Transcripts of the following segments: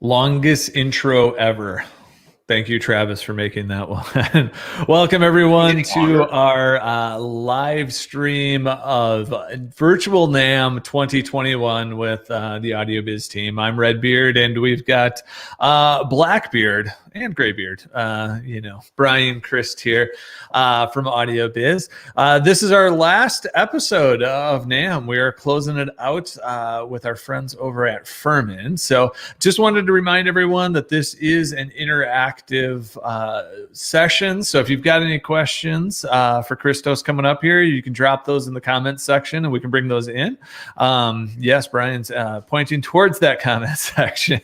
Longest intro ever. Thank you, Travis, for making that one. Welcome, everyone, to our live stream of Virtual NAMM 2021 with the Audiobiz team. I'm Redbeard, and we've got Blackbeard and Graybeard, Brian Christ here from Audiobiz. This is our last episode of NAMM. We are closing it out with our friends over at Furman. So just wanted to remind everyone that this is an interactive session. So if you've got any questions for Christos coming up here, you can drop those in the comments section and we can bring those in. Yes, Brian's pointing towards that comment section.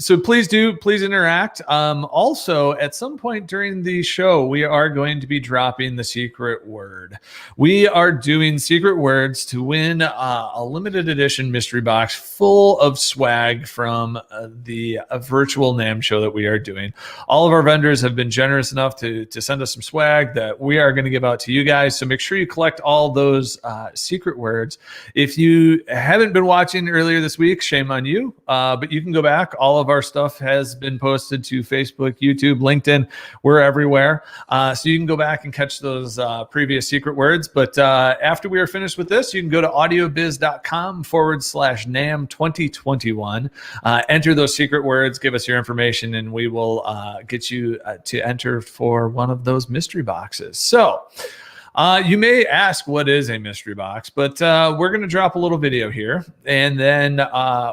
So please interact. Also, at some point during the show, we are going to be dropping the secret word. We are doing secret words to win a limited edition mystery box full of swag from the virtual NAMM show that we are doing. All of our vendors have been generous enough to send us some swag that we are going to give out to you guys. So make sure you collect all those secret words. If you haven't been watching earlier this week, shame on you, but you can go back. All of our stuff has been posted to Facebook, YouTube, LinkedIn. We're everywhere. So you can go back and catch those previous secret words. But after we are finished with this, you can go to audiobiz.com/NAMM 2021. Enter those secret words, give us your information, and we will get you to enter for one of those mystery boxes. So you may ask, what is a mystery box? But we're going to drop a little video here, and then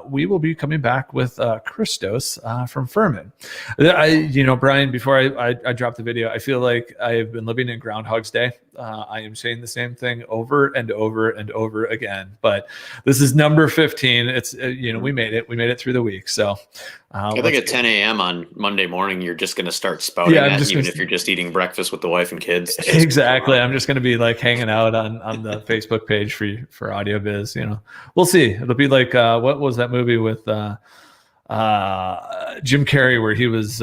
we will be coming back with Christos from Furman. Brian, before I drop the video, I feel like I've been living in Groundhog's Day. I am saying the same thing over and over and over again. But this is number 15. It's we made it. We made it through the week. So I think at 10 a.m. on Monday morning, you're just going to start spouting that, even if you're just eating breakfast with the wife and kids. Exactly. I'm just going to be like hanging out on the Facebook page for Audiobiz. We'll see. It'll be like what was that movie with Jim Carrey where he was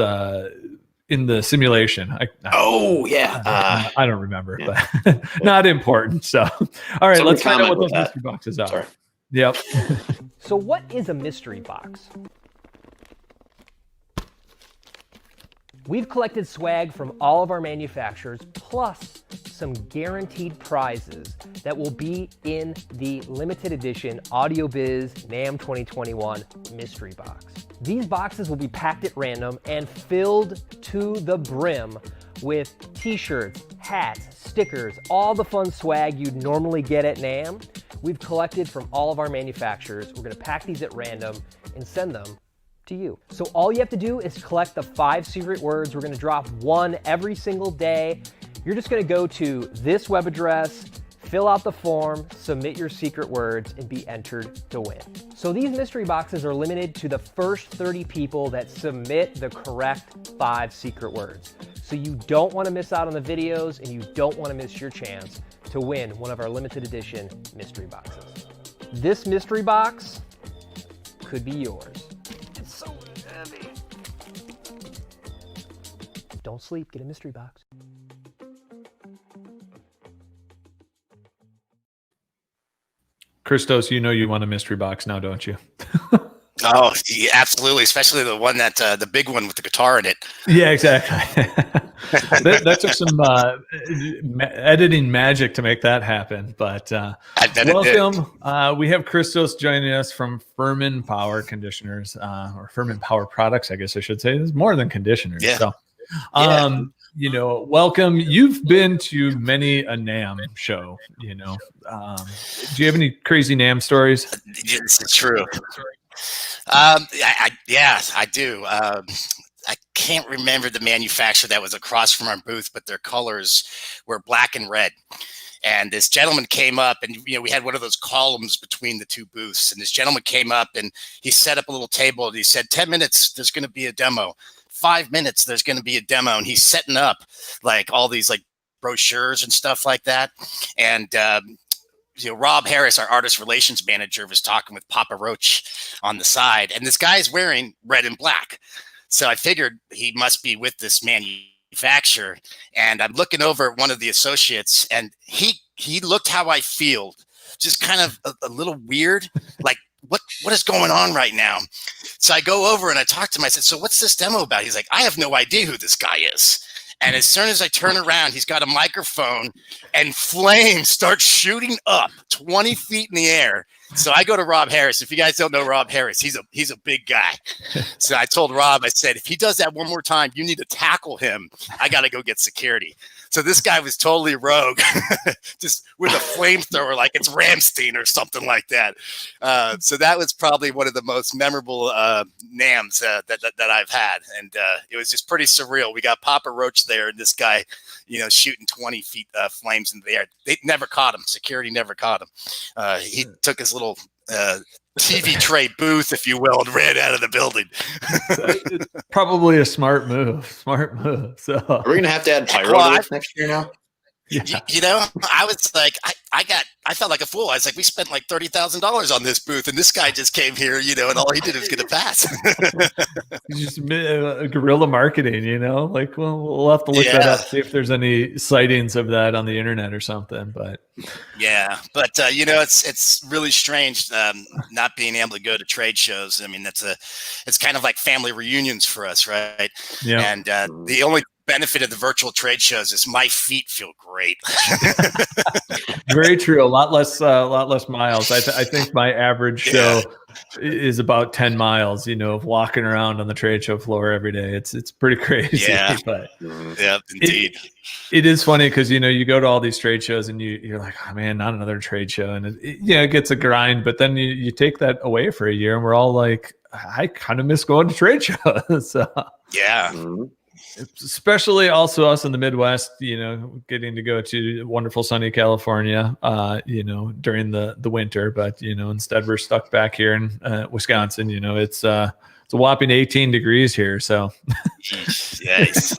in the simulation? I don't remember, but not important. So, all right, let's find out what those mystery boxes are. Sorry. Yep. So what is a mystery box? We've collected swag from all of our manufacturers, plus some guaranteed prizes that will be in the limited edition Audiobiz NAMM 2021 mystery box. These boxes will be packed at random and filled to the brim with t-shirts, hats, stickers, all the fun swag you'd normally get at NAMM. We've collected from all of our manufacturers. We're going to pack these at random and send them to you. So all you have to do is collect the 5 secret words. We're going to drop one every single day. You're just going to go to this web address, fill out the form, submit your secret words, and be entered to win. So these mystery boxes are limited to the first 30 people that submit the correct 5 secret words. So you don't want to miss out on the videos, and you don't want to miss your chance to win one of our limited edition mystery boxes. This mystery box could be yours. It's so heavy. Don't sleep, get a mystery box. Christos, you want a mystery box now, don't you? Oh, yeah, absolutely. Especially the one that the big one with the guitar in it. Yeah, exactly. that took some editing magic to make that happen. But welcome. We have Christos joining us from Furman Power Conditioners, or Furman Power Products, I guess I should say. There's more than conditioners. Yeah. So, welcome. You've been to many a NAMM show. Do you have any crazy NAMM stories? This is true. I do. I can't remember the manufacturer that was across from our booth, but their colors were black and red. And this gentleman came up, and we had one of those columns between the two booths. And this gentleman came up, and he set up a little table, and he said, 10 minutes, there's going to be a demo. 5 minutes, there's going to be a demo. And he's setting up like all these like brochures and stuff like that. And Rob Harris, our artist relations manager, was talking with Papa Roach on the side, and this guy is wearing red and black. So I figured he must be with this manufacturer. And I'm looking over at one of the associates, and he looked how I feel, just kind of a little weird, like what is going on right now? So I go over and I talk to him. I said, so what's this demo about? He's like, I have no idea who this guy is. And as soon as I turn around, he's got a microphone and flames start shooting up 20 feet in the air. So I go to Rob Harris. If you guys don't know Rob Harris, he's a big guy. So I told Rob, I said, if he does that one more time, you need to tackle him. I got to go get security. So this guy was totally rogue, just with a flamethrower like it's Ramstein or something like that. So that was probably one of the most memorable NAMMs that I've had. And it was just pretty surreal. We got Papa Roach there and this guy, shooting 20 feet flames in the air. They never caught him. Security never caught him. He took his little TV tray booth, if you will, and ran out of the building. It's probably a smart move. So are we going to have to add pyro next year now? Yeah. I was like, I felt like a fool. I was like, we spent like $30,000 on this booth, and this guy just came here, and all he did was get a pass. Just guerrilla marketing, like, well, we'll have to look that up, see if there's any sightings of that on the internet or something. But it's really strange not being able to go to trade shows. I mean, it's kind of like family reunions for us, right? Yeah. And the only benefit of the virtual trade shows is my feet feel great. Very true. A lot less miles. I think my average show is about 10 miles, of walking around on the trade show floor every day. It's pretty crazy. Yeah. But yeah, indeed. It is funny because, you go to all these trade shows and you're like, oh man, not another trade show. And it gets a grind, but then you take that away for a year and we're all like, I kind of miss going to trade shows. So. Yeah. Mm-hmm. Especially also us in the Midwest, getting to go to wonderful sunny California, during the winter. But, instead we're stuck back here in Wisconsin. It's a whopping 18 degrees here. So, yes.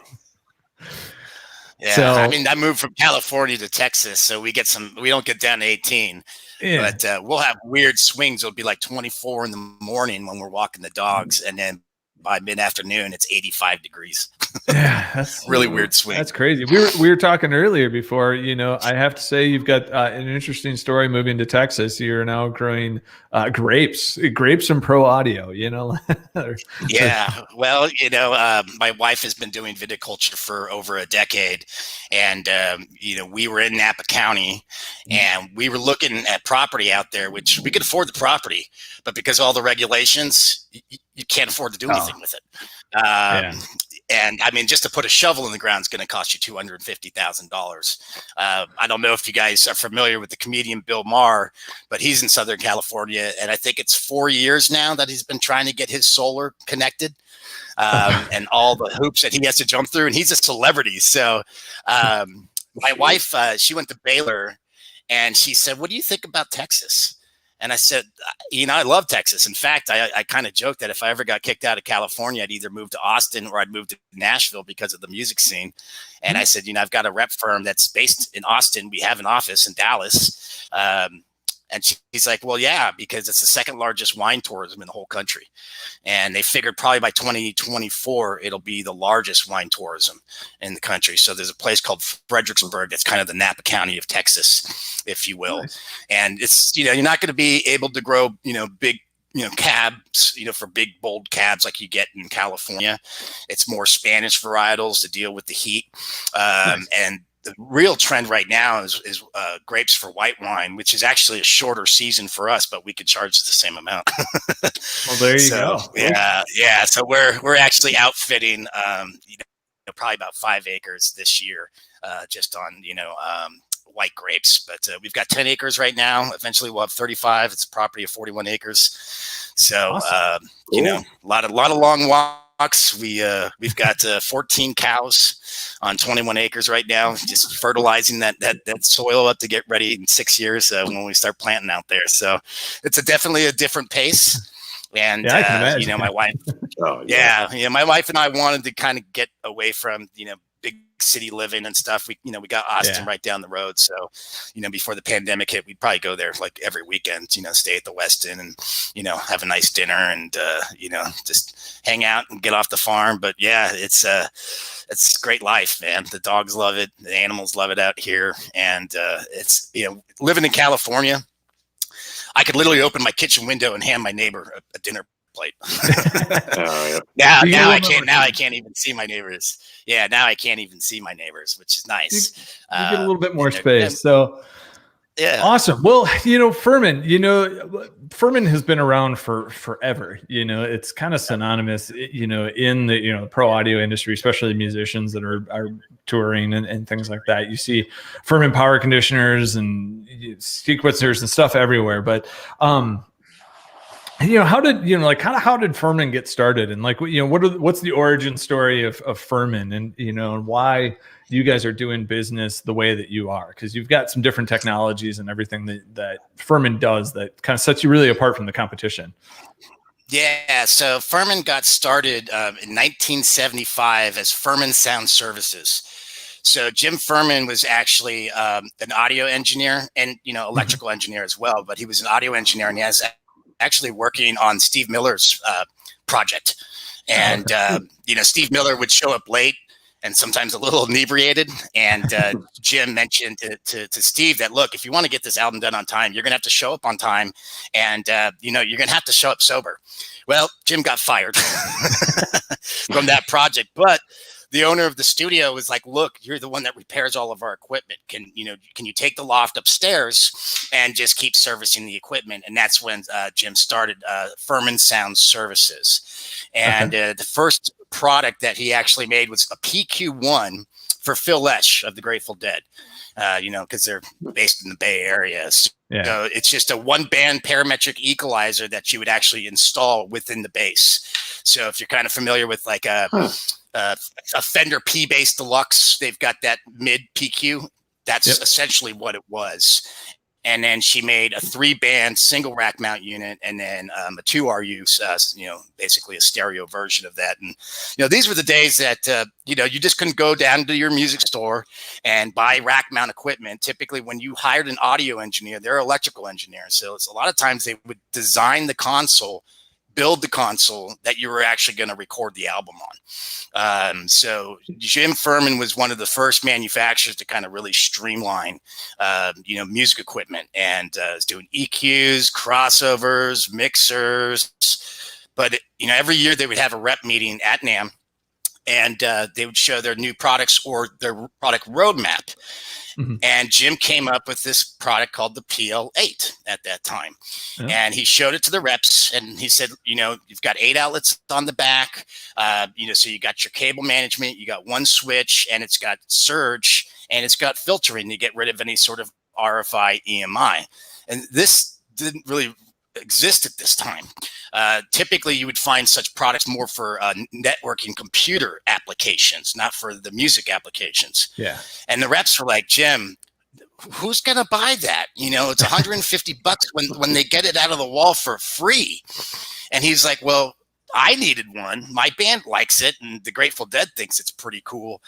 Yeah. So, I mean, I moved from California to Texas, so we don't get down to 18. Yeah. But we'll have weird swings. It'll be like 24 in the morning when we're walking the dogs. And then by mid-afternoon, it's 85 degrees. Yeah, that's really weird swing. That's crazy. We were talking earlier before, I have to say you've got an interesting story moving to Texas. You're now growing grapes and pro audio, Yeah. Well, my wife has been doing viticulture for over a decade. And, we were in Napa County and we were looking at property out there, which we could afford the property, but because of all the regulations, you can't afford to do anything with it. And I mean, just to put a shovel in the ground is going to cost you $250,000. I don't know if you guys are familiar with the comedian Bill Maher, but he's in Southern California. And I think it's 4 years now that he's been trying to get his solar connected and all the hoops that he has to jump through. And he's a celebrity. So my wife, she went to Baylor and she said, what do you think about Texas? And I said, I love Texas. In fact, I kind of joked that if I ever got kicked out of California, I'd either move to Austin or I'd move to Nashville because of the music scene. And I said, I've got a rep firm that's based in Austin. We have an office in Dallas. And she's like, well, yeah, because it's the second largest wine tourism in the whole country. And they figured probably by 2024, it'll be the largest wine tourism in the country. So there's a place called Fredericksburg. That's kind of the Napa County of Texas, if you will. Nice. And it's, you're not going to be able to grow, big, cabs, for big, bold cabs like you get in California. It's more Spanish varietals to deal with the heat. Nice. And the real trend right now is grapes for white wine, which is actually a shorter season for us, but we could charge the same amount. Well, there you go. Yeah. So we're actually outfitting, probably about 5 acres this year, just on white grapes. But we've got 10 acres right now. Eventually, we'll have 35. It's a property of 41 acres. So awesome. A lot of long walks. We've got 14 cows on 21 acres right now, just fertilizing that soil up to get ready in 6 years when we start planting out there. So it's definitely a different pace. And I can imagine. My wife, my wife and I wanted to kind of get away from big city living and stuff. We got Austin right down the road. So, before the pandemic hit, we'd probably go there like every weekend, stay at the Westin and, have a nice dinner and, just hang out and get off the farm. But yeah, it's great life, man. The dogs love it. The animals love it out here. And it's, living in California, I could literally open my kitchen window and hand my neighbor a dinner plate. Oh, Now I can't. Now I can't even see my neighbors. Yeah, now I can't even see my neighbors, which is nice. You get a little bit more space. So yeah, awesome. Well, Furman, Furman has been around for forever. It's kind of synonymous, in the pro audio industry, especially musicians that are touring and things like that. You see Furman power conditioners and sequencers and stuff everywhere. But how did Furman get started? And what's the origin story of Furman, and why you guys are doing business the way that you are? Because you've got some different technologies and everything that Furman does that kind of sets you really apart from the competition. Yeah, so Furman got started in 1975 as Furman Sound Services. So Jim Furman was actually an audio engineer and electrical engineer as well, but he was an audio engineer, and he has actually working on Steve Miller's project. And Steve Miller would show up late and sometimes a little inebriated. And Jim mentioned to Steve that, look, if you want to get this album done on time, you're going to have to show up on time, and you're going to have to show up sober. Well, Jim got fired from that project, but the owner of the studio was like, look, you're the one that repairs all of our equipment. Can you take the loft upstairs and just keep servicing the equipment? And that's when Jim started Furman Sound Services. And the first product that he actually made was a PQ1 for Phil Lesh of the Grateful Dead, because they're based in the Bay Area. So it's just a one-band parametric equalizer that you would actually install within the bass. So if you're kind of familiar with like a Fender P-Bass Deluxe, they've got that mid PQ. That's essentially what it was. And then she made a 3-band single rack mount unit, and then a 2RU, basically a stereo version of that. And these were the days that you just couldn't go down to your music store and buy rack mount equipment. Typically, when you hired an audio engineer, they're electrical engineers, so it's a lot of times they would design the console, build the console that you were actually going to record the album on. So Jim Furman was one of the first manufacturers to kind of really streamline, music equipment, and is doing EQs, crossovers, mixers. But, every year they would have a rep meeting at NAMM, and they would show their new products or their product roadmap. Mm-hmm. And Jim came up with this product called the PL8 at that time. Yeah. And he showed it to the reps, and he said, you've got 8 outlets on the back. So you got your cable management, you got one switch, and it's got surge, and it's got filtering to get rid of any sort of RFI EMI. And this didn't really exist at this time. Typically, you would find such products more for networking computer applications, not for the music applications. Yeah. And the reps were like, Jim, who's going to buy that? It's $150 when they get it out of the wall for free. And he's like, well, I needed one. My band likes it, and the Grateful Dead thinks it's pretty cool.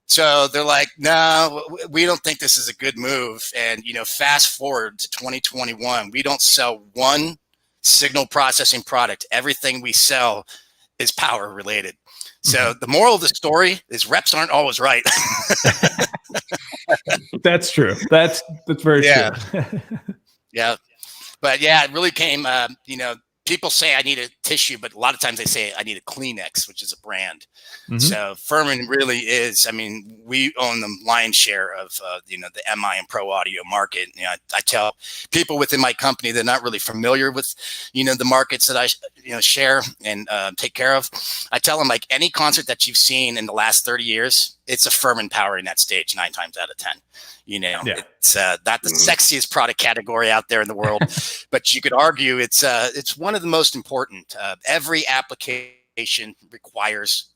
So they're like, no, we don't think this is a good move. And, fast forward to 2021, we don't sell one signal processing product. Everything we sell is power related. So the moral of the story is reps aren't always right. That's true. That's very true. Yeah. But it really came, people say I need a tissue, but a lot of times they say I need a Kleenex, which is a brand. Mm-hmm. So Furman really is, we own the lion's share of, the MI and pro audio market. I tell people within my company, they're not really familiar with, the markets that I, share and take care of. I tell them, like, any concert that you've seen in the last 30 years, it's a Furman powering that stage 9 times out of 10. It's not the sexiest product category out there in the world, but you could argue it's one of the most important. Every application requires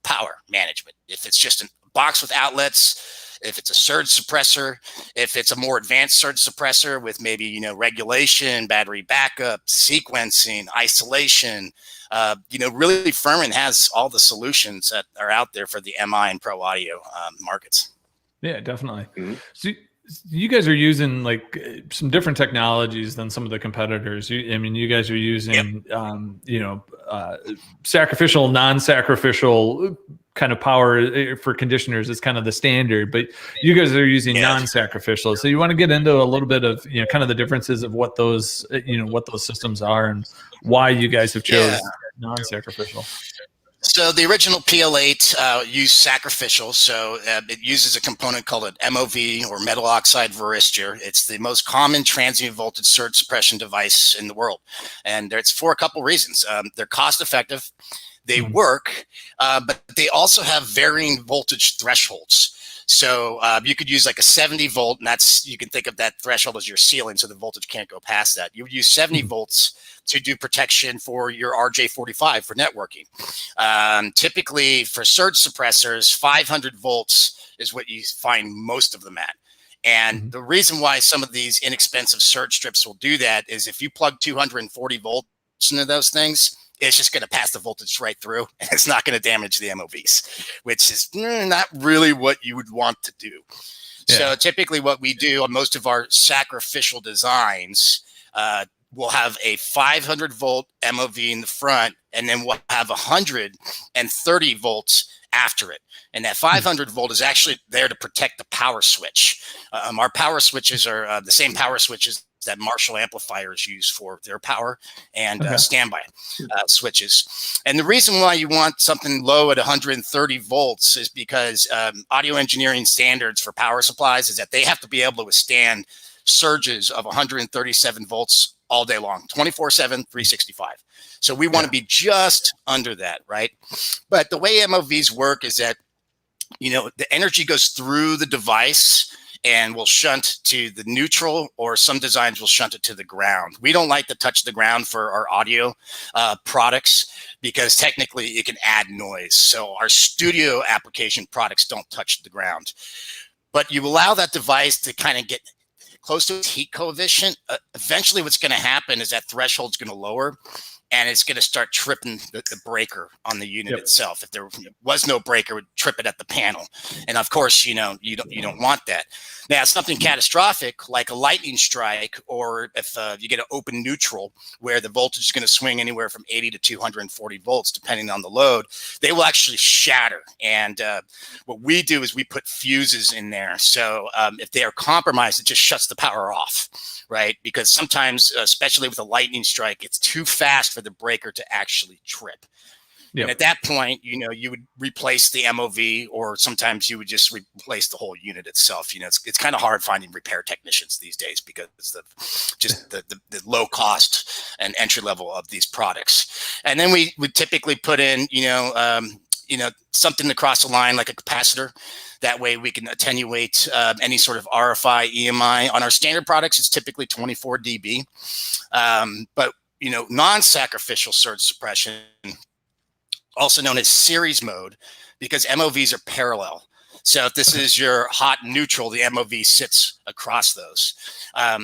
power management. If it's just a box with outlets, if it's a surge suppressor, if it's a more advanced surge suppressor with maybe, regulation, battery backup, sequencing, isolation, really Furman has all the solutions that are out there for the MI and pro audio markets. Yeah, definitely. Mm-hmm. you guys are using like some different technologies than some of the competitors. You guys are using, sacrificial, non-sacrificial kind of power for conditioners is kind of the standard, but you guys are using non-sacrificial. So you want to get into a little bit of, kind of the differences of what those systems are and why you guys have chosen non-sacrificial. So the original PL8 used sacrificial. So it uses a component called an MOV, or metal oxide varistor. It's the most common transient voltage surge suppression device in the world. And it's for a couple reasons. They're cost effective, they work, but they also have varying voltage thresholds. So you could use like a 70 volt, and you can think of that threshold as your ceiling, so the voltage can't go past that. You would use 70 volts to do protection for your RJ45 for networking. Typically for surge suppressors, 500 volts is what you find most of them at. And the reason why some of these inexpensive surge strips will do that is if you plug 240 volts into those things, it's just going to pass the voltage right through, and it's not going to damage the MOVs, which is not really what you would want to do. So typically what we do on most of our sacrificial designs, we'll have a 500 volt MOV in the front, and then we'll have 130 volts after it. And that 500 volt is actually there to protect the power switch. Our power switches are the same power switches that Marshall amplifiers use for their power and standby switches. And the reason why you want something low at 130 volts is because audio engineering standards for power supplies is that they have to be able to withstand surges of 137 volts all day long, 24/7, 365. So we want to be just under that, right? But the way MOVs work is that, the energy goes through the device and will shunt to the neutral, or some designs will shunt it to the ground. We don't like to touch the ground for our audio products because technically it can add noise. So our studio application products don't touch the ground. But you allow that device to kind of get close to its heat coefficient. Eventually what's going to happen is that threshold's going to lower, and it's going to start tripping the breaker on the unit itself. If there was no breaker, it would trip it at the panel. And of course, you don't want that. Now, something catastrophic like a lightning strike, or if you get an open neutral where the voltage is going to swing anywhere from 80 to 240 volts, depending on the load, they will actually shatter. And what we do is we put fuses in there. So if they are compromised, it just shuts the power off, right? Because sometimes, especially with a lightning strike, it's too fast for the breaker to actually trip. And at that point, you would replace the MOV, or sometimes you would just replace the whole unit itself. It's kind of hard finding repair technicians these days because of just the low cost and entry level of these products. And then we would typically put in, something across the line like a capacitor. That way we can attenuate any sort of RFI, EMI. On our standard products, it's typically 24 dB. But non-sacrificial surge suppression, also known as series mode, because MOVs are parallel. So if this is your hot neutral, the MOV sits across those.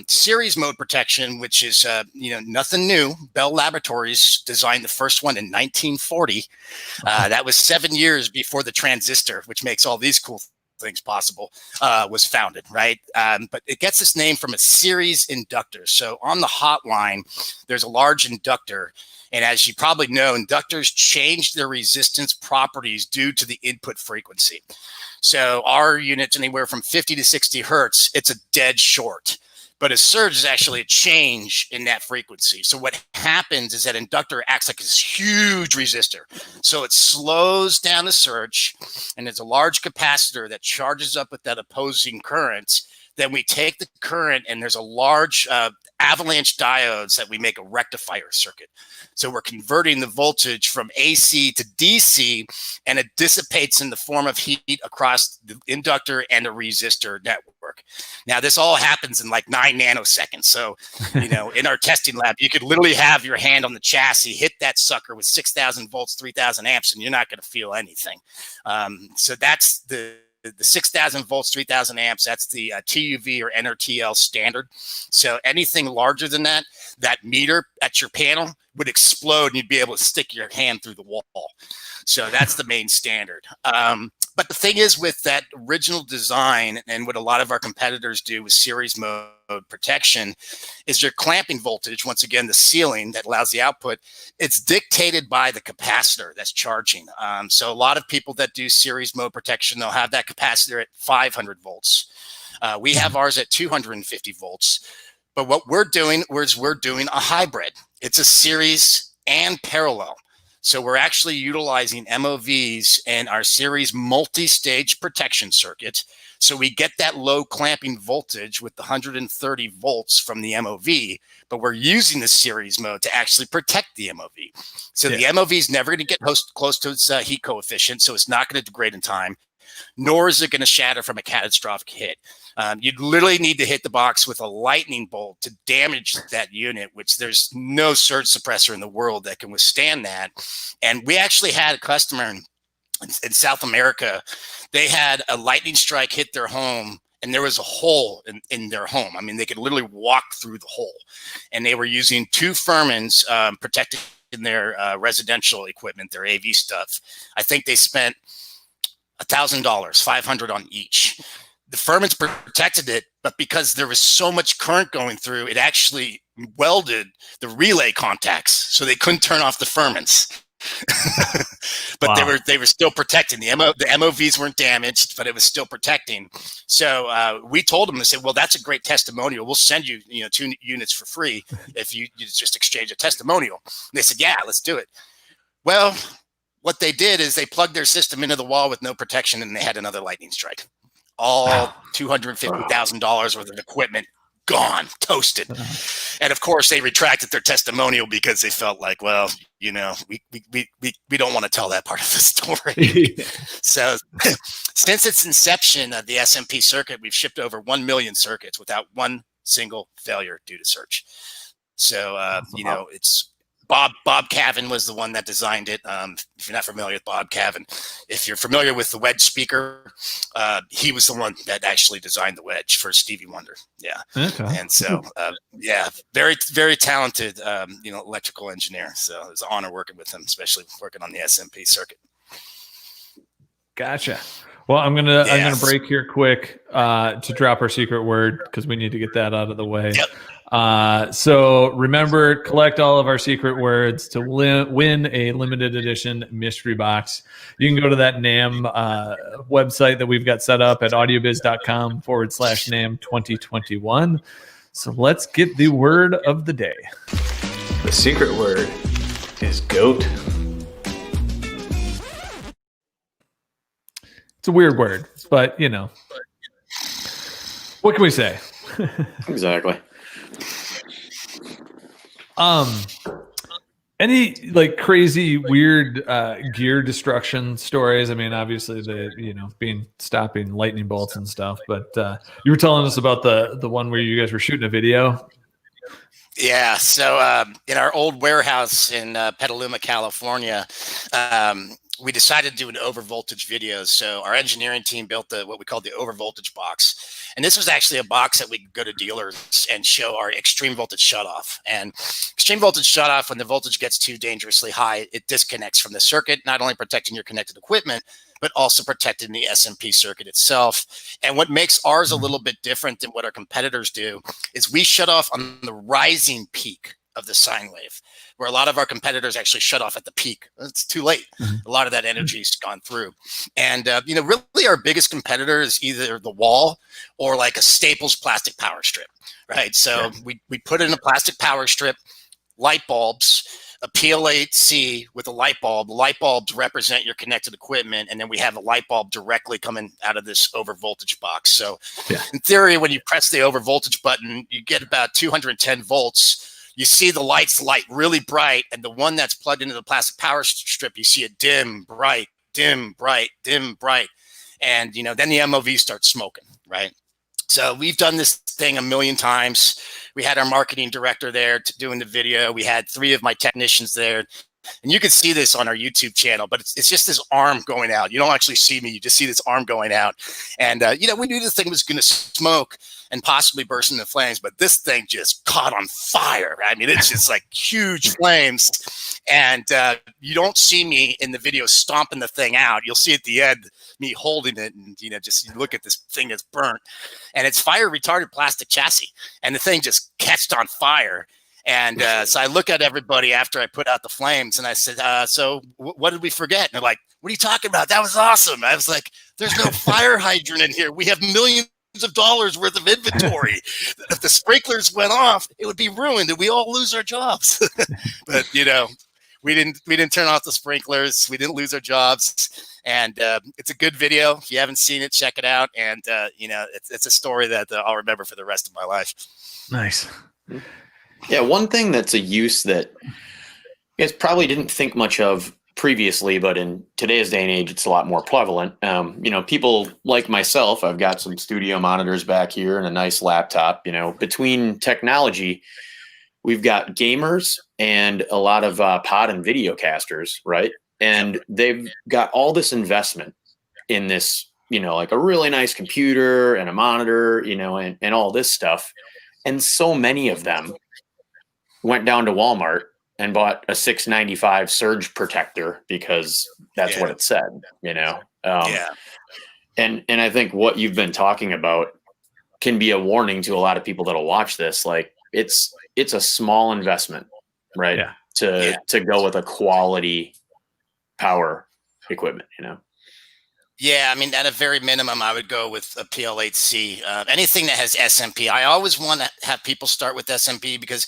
Series mode protection, which is nothing new. Bell Laboratories designed the first one in 1940. That was 7 years before the transistor, which makes all these cool things possible, was founded, right? But it gets its name from a series inductor. So on the hot line, there's a large inductor. And as you probably know, inductors change their resistance properties due to the input frequency. So our unit's anywhere from 50 to 60 hertz, it's a dead short. But a surge is actually a change in that frequency. So what happens is that inductor acts like this huge resistor. So it slows down the surge, and there's a large capacitor that charges up with that opposing current. Then we take the current, and there's a large avalanche diodes that we make a rectifier circuit. So we're converting the voltage from AC to DC, and it dissipates in the form of heat across the inductor and the resistor network. Now, this all happens in like 9 nanoseconds. So, in our testing lab, you could literally have your hand on the chassis, hit that sucker with 6,000 volts, 3,000 amps, and you're not going to feel anything. So that's the 6,000 volts, 3,000 amps, that's the TUV or NRTL standard. So anything larger than that, that meter at your panel would explode and you'd be able to stick your hand through the wall. So that's the main standard. But the thing is, with that original design and what a lot of our competitors do with series mode protection, is your clamping voltage, once again, the ceiling that allows the output, it's dictated by the capacitor that's charging. So a lot of people that do series mode protection, they'll have that capacitor at 500 volts. We have ours at 250 volts. But what we're doing is we're doing a hybrid. It's a series and parallel. So we're actually utilizing MOVs and our series multi-stage protection circuit. So we get that low clamping voltage with the 130 volts from the MOV, but we're using the series mode to actually protect the MOV. So the MOV is never going to get close to its heat coefficient, so it's not going to degrade in time, nor is it going to shatter from a catastrophic hit. You'd literally need to hit the box with a lightning bolt to damage that unit, which there's no surge suppressor in the world that can withstand that. And we actually had a customer in South America. They had a lightning strike hit their home, and there was a hole in their home. I mean, they could literally walk through the hole. And they were using 2 Furmans protecting their residential equipment, their AV stuff. I think they spent $1,000, $500 on each. The Furmans protected it, but because there was so much current going through, it actually welded the relay contacts, so they couldn't turn off the Furmans. But wow. they were still protecting. The MOVs weren't damaged, but it was still protecting. So we told them, they said, well, that's a great testimonial. We'll send you 2 units for free if you just exchange a testimonial. And they said, yeah, let's do it. Well, what they did is they plugged their system into the wall with no protection, and they had another lightning strike. All $250,000 worth of equipment gone, toasted. And of course, they retracted their testimonial because they felt like, well, we don't want to tell that part of the story. So since its inception of the SMP circuit, we've shipped over 1 million circuits without one single failure due to surge. So, it's Bob Cavan was the one that designed it. If you're not familiar with Bob Cavan, if you're familiar with the wedge speaker, he was the one that actually designed the wedge for Stevie Wonder. Yeah. Okay. And so, very, very talented, electrical engineer. So it was an honor working with him, especially working on the SMP circuit. Gotcha. Well, I'm gonna break here quick to drop our secret word because we need to get that out of the way. Yep. So remember, collect all of our secret words to win a limited edition mystery box. You can go to that NAMM website that we've got set up at audiobiz.com/NAMM 2021. So let's get the word of the day. The secret word is goat. It's a weird word, but what can we say? Exactly. Any crazy weird gear destruction stories? I mean, obviously stopping lightning bolts and stuff, but you were telling us about the one where you guys were shooting a video. Yeah. So in our old warehouse in Petaluma, California, we decided to do an overvoltage video. So our engineering team built what we called the overvoltage box. And this was actually a box that we could go to dealers and show our extreme voltage shutoff. And extreme voltage shutoff, when the voltage gets too dangerously high, it disconnects from the circuit, not only protecting your connected equipment, but also protecting the SMP circuit itself. And what makes ours a little bit different than what our competitors do is we shut off on the rising peak of the sine wave, where a lot of our competitors actually shut off at the peak. It's too late. A lot of that energy's gone through. And, really our biggest competitor is either the wall or like a Staples plastic power strip, right? So we put in a plastic power strip, light bulbs, a PL8C with a light bulb. The light bulbs represent your connected equipment, and then we have a light bulb directly coming out of this overvoltage box. So in theory, when you press the overvoltage button, you get about 210 volts. You see the lights light really bright, and the one that's plugged into the plastic power strip, you see it dim, bright, dim, bright, dim, bright. And, then the MOV starts smoking, right? So we've done this thing a million times. We had our marketing director there doing the video. We had 3 of my technicians there And you can see this on our YouTube channel, but it's just this arm going out. You don't actually see me. You just see this arm going out. And, we knew this thing was going to smoke and possibly burst into flames, but this thing just caught on fire. I mean, it's just like huge flames. And you don't see me in the video stomping the thing out. You'll see at the end me holding it, and just you look at this thing that's burnt, and it's fire retardant plastic chassis, and the thing just catched on fire. And so I look at everybody after I put out the flames, and I said, so what did we forget? And they're like, what are you talking about? That was awesome. I was like, there's no fire hydrant in here. We have millions of dollars worth of inventory. If the sprinklers went off, it would be ruined and we all lose our jobs. But we didn't turn off the sprinklers. We didn't lose our jobs. And it's a good video. If you haven't seen it, check it out. And it's a story that I'll remember for the rest of my life. Nice. Yeah, one thing that's a use that you guys probably didn't think much of previously, but in today's day and age, it's a lot more prevalent. People like myself, I've got some studio monitors back here and a nice laptop. Between technology, we've got gamers and a lot of pod and video casters, right? And they've got all this investment in this, like a really nice computer and a monitor, and all this stuff. And so many of them went down to Walmart and bought a $6.95 surge protector because that's what it said, And I think what you've been talking about can be a warning to a lot of people that'll watch this. Like it's a small investment, right? To go with a quality power equipment, Yeah, I mean, at a very minimum, I would go with a PL8C. Anything that has SMP. I always want to have people start with SMP because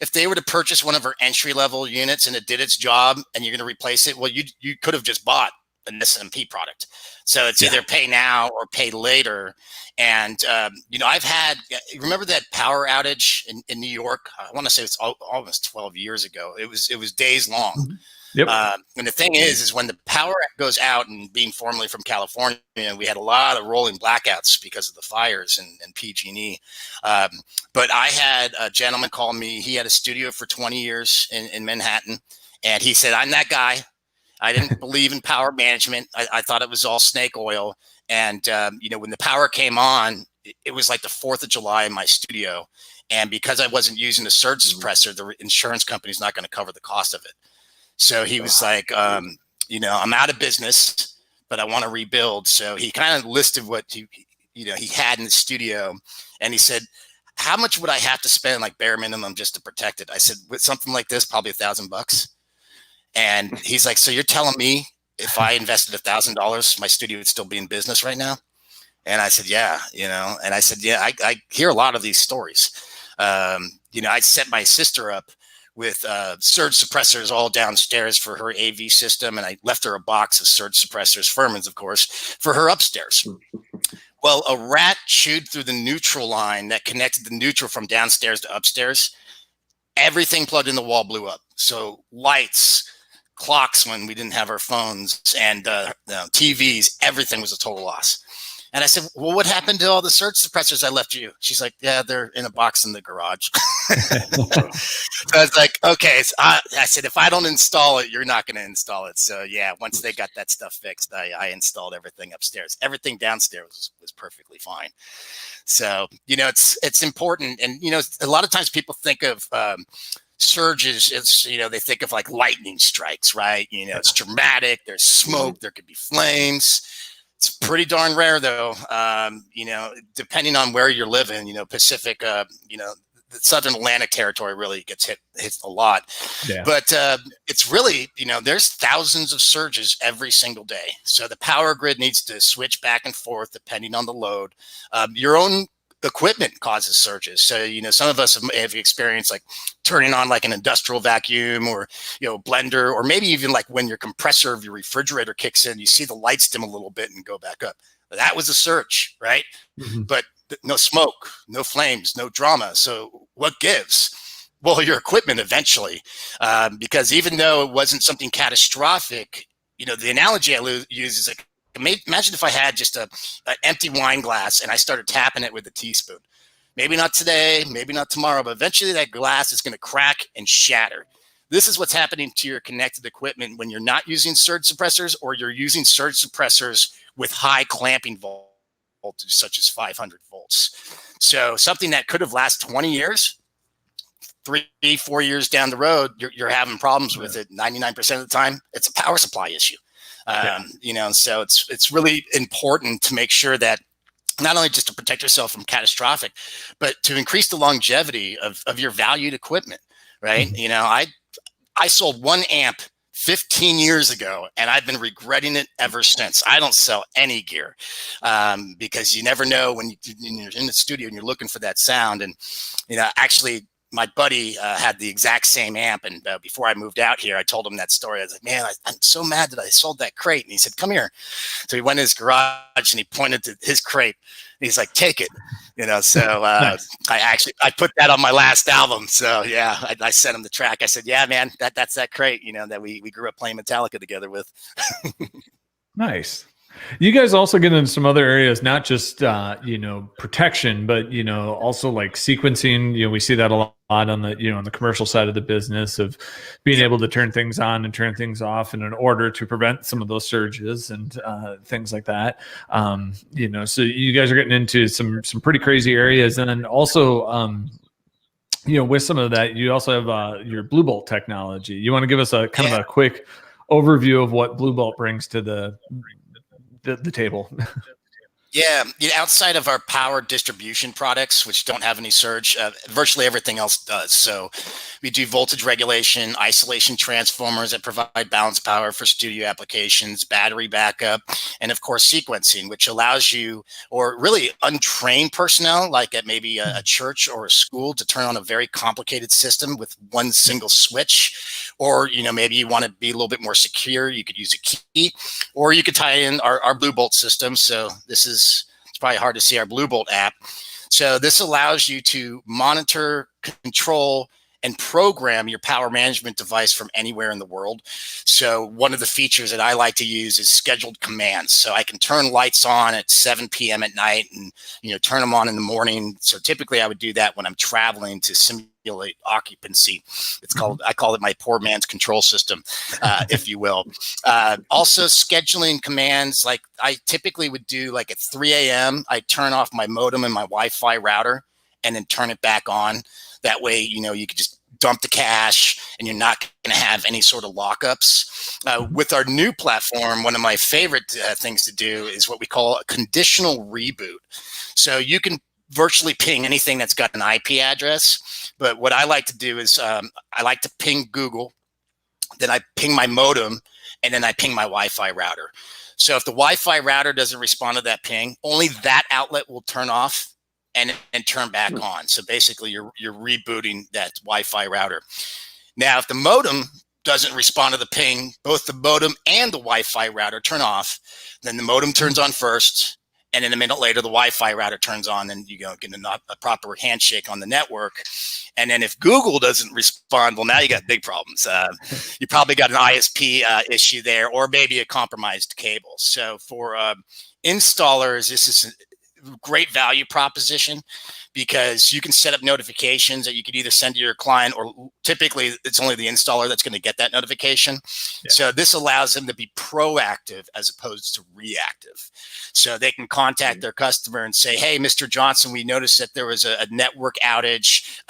if they were to purchase one of our entry-level units and it did its job and you're going to replace it, well, you could have just bought an SMP product. So it's either pay now or pay later. And, I've had, remember that power outage in New York? I want to say it's almost 12 years ago. It was days long. Mm-hmm. Yep. And the thing is when the power goes out, and being formerly from California, we had a lot of rolling blackouts because of the fires and PG&E. But I had a gentleman call me. He had a studio for 20 years in Manhattan. And he said, I'm that guy. I didn't believe in power management. I thought it was all snake oil. And, when the power came on, it was like the 4th of July in my studio. And because I wasn't using a surge suppressor, the insurance company's not going to cover the cost of it. So he was like, I'm out of business, but I want to rebuild. So he kind of listed what he had in the studio, and he said, how much would I have to spend, like bare minimum, just to protect it? I said, with something like this, probably $1,000. And he's like, so you're telling me if I invested $1,000, my studio would still be in business right now? And I said, yeah, and I said, yeah, I hear a lot of these stories. I set my sister up with surge suppressors all downstairs for her AV system. And I left her a box of surge suppressors, Furman's, of course, for her upstairs. Well, a rat chewed through the neutral line that connected the neutral from downstairs to upstairs. Everything plugged in the wall blew up. So lights, clocks when we didn't have our phones, and TVs, everything was a total loss. And I said, well, what happened to all the surge suppressors I left you? She's like, yeah, they're in a box in the garage. So I was like, okay. So I said, if I don't install it, you're not going to install it. So yeah, once they got that stuff fixed, I installed everything upstairs. Everything downstairs was perfectly fine. So, it's important. And, a lot of times people think of surges, they think of like lightning strikes, right? It's dramatic. There's smoke. There could be flames. It's pretty darn rare, though. Depending on where you're living, Pacific, the Southern Atlantic territory really gets hit a lot. Yeah. But it's really, there's thousands of surges every single day. So the power grid needs to switch back and forth depending on the load. Your own equipment causes surges. So, some of us have experienced like turning on like an industrial vacuum or, blender, or maybe even like when your compressor of your refrigerator kicks in, you see the lights dim a little bit and go back up. That was a surge, right? Mm-hmm. But no smoke, no flames, no drama. So what gives? Well, your equipment eventually, because even though it wasn't something catastrophic, the analogy I use is like, imagine if I had just an empty wine glass and I started tapping it with a teaspoon. Maybe not today, maybe not tomorrow, but eventually that glass is going to crack and shatter. This is what's happening to your connected equipment when you're not using surge suppressors, or you're using surge suppressors with high clamping voltage, such as 500 volts. So something that could have lasted 20 years, 3-4 years down the road, you're having problems with it. 99% of the time, it's a power supply issue. So it's really important to make sure that not only just to protect yourself from catastrophic, but to increase the longevity of your valued equipment, right? Mm-hmm. I sold one amp 15 years ago, and I've been regretting it ever since. I don't sell any gear because you never know when you're in the studio and you're looking for that sound. And, actually, my buddy had the exact same amp. And before I moved out here, I told him that story. I was like, man, I'm so mad that I sold that crate. And he said, come here. So he went in his garage and he pointed to his crate. And he's like, take it. So nice. I put that on my last album. So yeah, I sent him the track. I said, yeah, man, that's that crate, that we grew up playing Metallica together with. Nice. You guys also get into some other areas, not just protection, but also like sequencing. We see that a lot on the on the commercial side of the business, of being able to turn things on and turn things off in order to prevent some of those surges and things like that. So you guys are getting into some pretty crazy areas, and then also with some of that, you also have your Blue Bolt technology. You want to give us a kind of a quick overview of what Blue Bolt brings to the table? Yeah, outside of our power distribution products, which don't have any surge, virtually everything else does. So we do voltage regulation, isolation transformers that provide balanced power for studio applications, battery backup, and of course sequencing, which allows you, or really untrained personnel, like at maybe a church or a school, to turn on a very complicated system with one single switch. Or, maybe you want to be a little bit more secure. You could use a key, or you could tie in our Blue Bolt system. So it's probably hard to see our Blue Bolt app. So this allows you to monitor, control, and program your power management device from anywhere in the world. So one of the features that I like to use is scheduled commands. So I can turn lights on at 7 p.m. at night and, turn them on in the morning. So typically I would do that when I'm traveling to simulate occupancy. I call it my poor man's control system, if you will. Also scheduling commands, like I typically would do like at 3 a.m. I turn off my modem and my Wi-Fi router and then turn it back on. That way, you could just dump the cache and you're not going to have any sort of lockups. With our new platform, one of my favorite things to do is what we call a conditional reboot. So you can virtually ping anything that's got an IP address. But what I like to do is I like to ping Google, then I ping my modem, and then I ping my Wi-Fi router. So if the Wi-Fi router doesn't respond to that ping, only that outlet will turn off and turn back on. So basically you're rebooting that Wi-Fi router. Now, if the modem doesn't respond to the ping, both the modem and the Wi-Fi router turn off, then the modem turns on first, and then a minute later the Wi-Fi router turns on, and you get a proper handshake on the network. And then if Google doesn't respond, well, now you got big problems. You probably got an ISP issue there, or maybe a compromised cable. So for installers, this is great value proposition, because you can set up notifications that you could either send to your client, or typically it's only the installer that's going to get that notification. Yeah. So this allows them to be proactive as opposed to reactive. So they can contact their customer and say, hey, Mr. Johnson, we noticed that there was a network outage.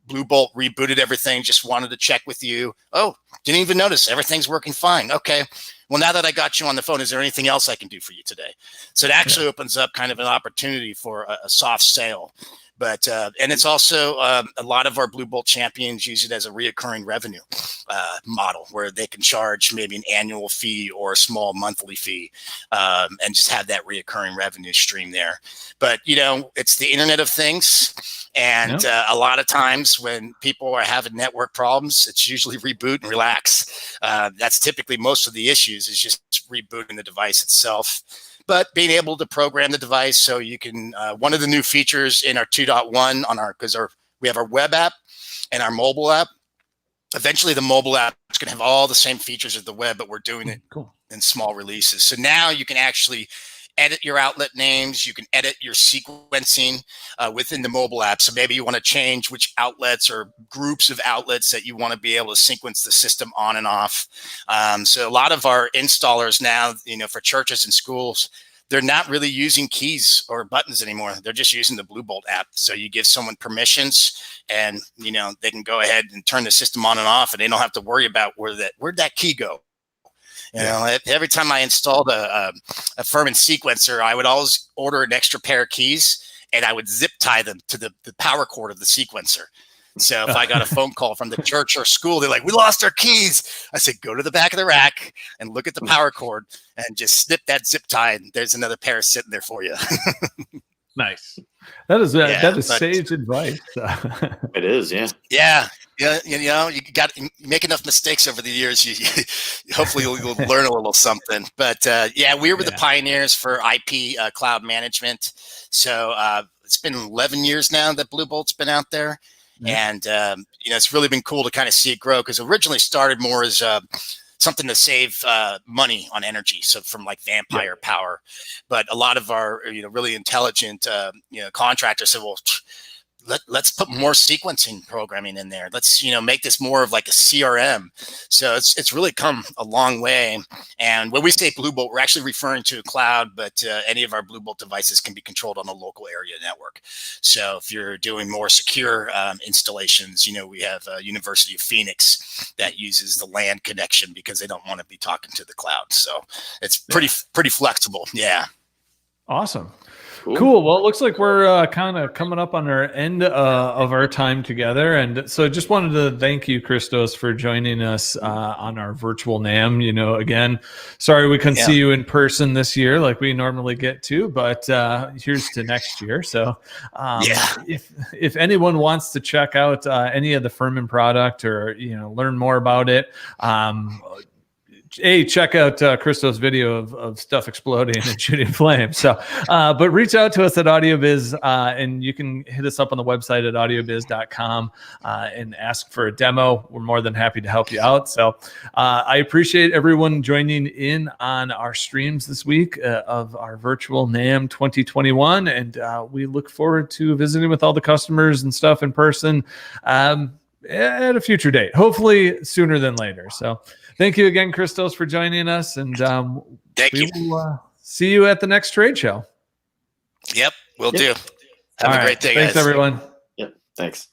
Blue Bolt rebooted everything. Just wanted to check with you. Oh, didn't even notice. Everything's working fine. Okay. Well, now that I got you on the phone, is there anything else I can do for you today? So it actually opens up kind of an opportunity for a soft sale. But and it's also a lot of our Blue Bolt champions use it as a reoccurring revenue model, where they can charge maybe an annual fee or a small monthly fee, and just have that reoccurring revenue stream there. But it's the Internet of Things, and a lot of times when people are having network problems, it's usually reboot and relax. That's typically most of the issues, is just rebooting the device itself. But being able to program the device, so you can, one of the new features in our 2.1 because we have our web app and our mobile app. Eventually the mobile app is going to have all the same features as the web, but we're doing it in small releases. So now you can actually edit your outlet names. You can edit your sequencing within the mobile app. So maybe you want to change which outlets or groups of outlets that you want to be able to sequence the system on and off. So a lot of our installers now, for churches and schools, they're not really using keys or buttons anymore. They're just using the Blue Bolt app. So you give someone permissions and, they can go ahead and turn the system on and off, and they don't have to worry about where'd that key go. Every time I installed a Furman sequencer, I would always order an extra pair of keys, and I would zip tie them to the power cord of the sequencer. So if I got a phone call from the church or school, they're like, "We lost our keys." I said, "Go to the back of the rack and look at the power cord and just snip that zip tie, and there's another pair sitting there for you." Nice. That is sage advice. It is, yeah. Yeah. Yeah, you make enough mistakes over the years. Hopefully you'll learn a little something. But we were the pioneers for IP cloud management. So it's been 11 years now that Blue Bolt's been out there. And, it's really been cool to kind of see it grow, because originally started more as something to save money on energy. So from like Vampire Power. But a lot of our, really intelligent, contractors said, well, let's put more sequencing programming in there. Let's, make this more of like a CRM. So it's really come a long way. And when we say Blue Bolt, we're actually referring to a cloud, but any of our Blue Bolt devices can be controlled on a local area network. So if you're doing more secure installations, we have University of Phoenix that uses the LAN connection because they don't want to be talking to the cloud. So it's pretty flexible. Yeah. Awesome. Cool. Well, it looks like we're kind of coming up on our end of our time together. And so just wanted to thank you, Christos, for joining us on our virtual NAMM. Again, sorry we couldn't see you in person this year like we normally get to, but here's to next year. So if anyone wants to check out any of the Furman product or, learn more about it, check out Christos' video of stuff exploding and shooting flames. So, but reach out to us at Audiobiz, and you can hit us up on the website at audiobiz.com and ask for a demo. We're more than happy to help you out. So I appreciate everyone joining in on our streams this week of our virtual NAMM 2021. And we look forward to visiting with all the customers and stuff in person at a future date, hopefully sooner than later. So thank you again, Christos, for joining us. And we will see you at the next trade show. Yep, we'll do. Have a great day, guys. Thanks, everyone. Yep, thanks.